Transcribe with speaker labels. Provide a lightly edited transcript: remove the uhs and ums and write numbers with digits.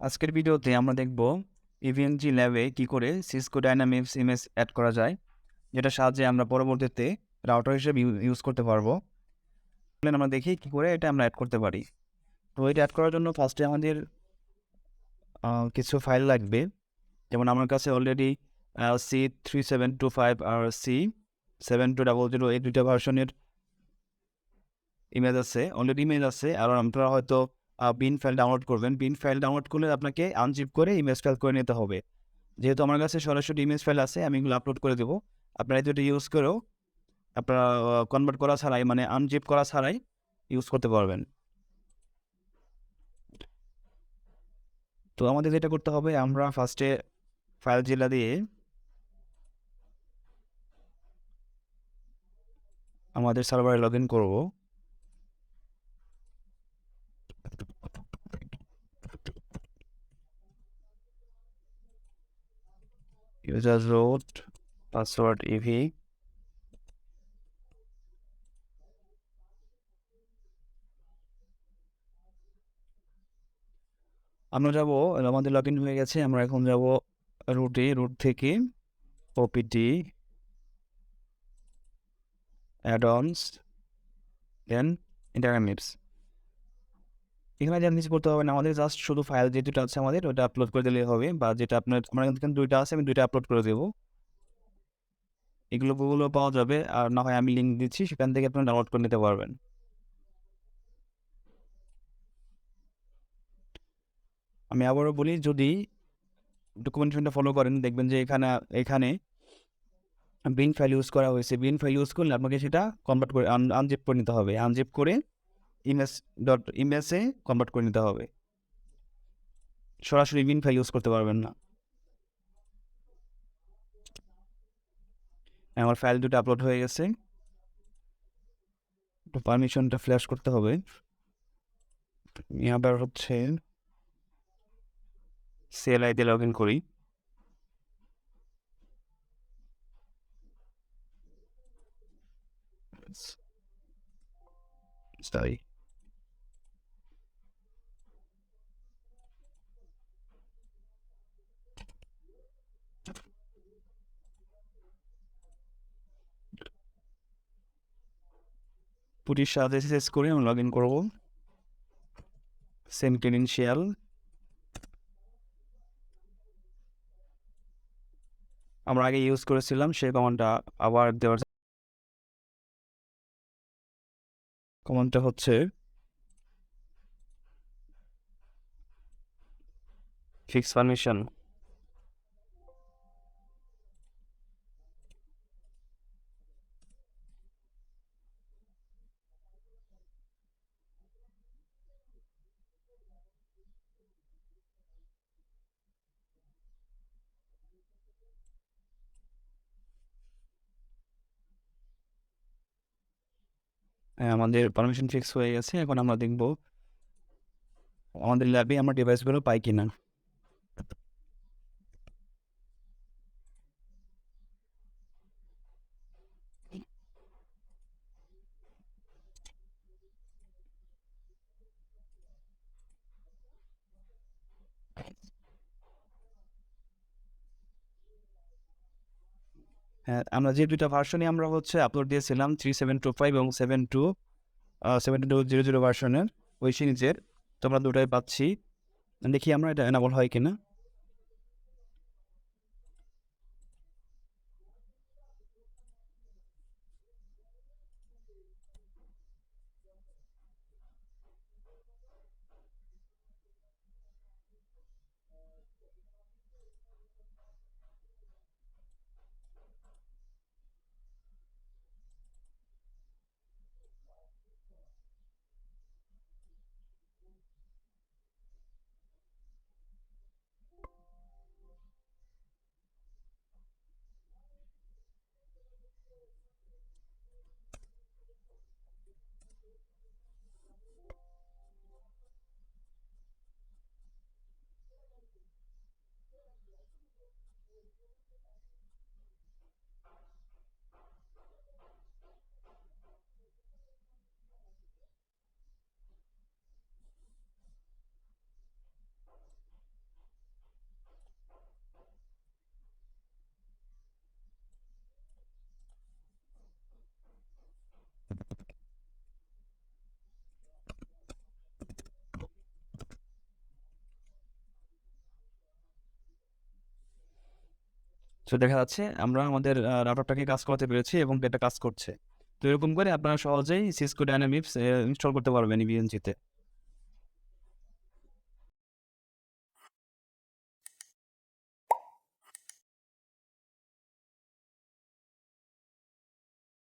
Speaker 1: আজকের ভিডিওতে আমরা দেখব ইভিএনজি ল্যাবে কি করে সিসকো ডাইনামিক্স ইমেজ অ্যাড করা যায়, যেটা সাহায্যে আমরা পরবর্তীতে রাউটার হিসেবে ইউজ করতে পারবো। আমরা দেখি কি করে এটা আমরা অ্যাড করতে পারি। তো এটা অ্যাড করার জন্য ফার্স্টে আমাদের কিছু ফাইল লাগবে। যেমন আমার কাছে অলরেডি C3725 আর C7200 এই দুইটা ভার্সনের ইমেজ আছে, অলরেডি ইমেজ আছে। আর আপনারা হয়তো বিন ফাইল ডাউনলোড করবেন। বিন ফাইল ডাউনলোড করলে আপনাকে আনজিপ করে ইমেজ ফাইল করে নিতে হবে। যেহেতু আমার কাছে সরাসরি ইমেজ ফাইল আছে, আমি এগুলো আপলোড করে দেবো। আপনারা এই দুটো ইউজ করেও আপনারা কনভার্ট করা ছাড়াই, মানে আনজিপ করা ছাড়াই ইউজ করতে পারবেন। তো আমাদের যেটা করতে হবে, আমরা ফার্স্টে ফাইল জেলা দিয়ে আমাদের সার্ভারে লগ ইন করবো। ইউজার রুট পাসওয়ার্ড ইভি। আমরা যাব, আমাদের লগ ইন হয়ে গেছে। আমরা এখন যাব রুটে, রুট থেকে ওপিটি অ্যাডঅনস দেন ডাইনামিক্স। এখানে যা কিছু করতে হবে না, আমাদের জাস্ট শুধু ফাইল যে দুটো আছে আমাদের ওটা আপলোড করে দিলেই হবে, বা যেটা আপনার আমার এখানে দুইটা আছে আমি দুইটা আপলোড করে দেবো। এগুলো পাওয়া যাবে, আর না হয় আমি লিঙ্ক দিচ্ছি, সেখান থেকে আপনারা ডাউনলোড করে নিতে পারবেন। আমি আবারও বলি, যদি ডকুমেন্টেশনটা ফলো করেন দেখবেন যে এখানে বিন ফাইল ইউজ করা হয়েছে। বিন ফাইল ইউজ করলে আপনাকে সেটা কনভার্ট করে আনজিপ করে নিতে হবে। আনজিপ করে ইমেজে কনভার্ট করে নিতে হবে। সরাসরি বিন ফাইল ইউজ করতে পারবেন না। আমার ফাইল দুটো আপলোড হয়ে গেছে। পারমিশনটা ফ্ল্যাশ করতে হবে। আবার হচ্ছে CLI দিয়ে লগ ইন করি। সরি, পুটির সাথে শেষ করে আমি লগ ইন করবো। Same credential. আমরা আগে ইউজ করেছিলাম সেই কমান্ডটা আবার দেওয়ার। কমান্ডটা হচ্ছে ফিক্স পারমিশন। আমাদের পারমিশন ফিক্স হয়ে গেছে। এখন আমরা দেখব আমাদের ল্যাবে আমরা ডিভাইসগুলো পাই কিনা। হ্যাঁ, আমরা যে দুইটা ভার্সনই আমরা হচ্ছে আপলোড দিয়েছিলাম, 3725 এবং 7200 ভার্সনের ওই সিরিজের, তো আমরা দুটাই পাচ্ছি। দেখি আমরা এটা এনাবল হয় কিনা। তো দেখা যাচ্ছে আমরা আমাদের রাউটারটাকে কাজ করাতে পেরেছি এবং এটা কাজ করছে। তো এরকম করে আপনারা সহজেই সিসকো ডায়নামিক্স ইনস্টল করতে পারবেন ইভিএনজিতে।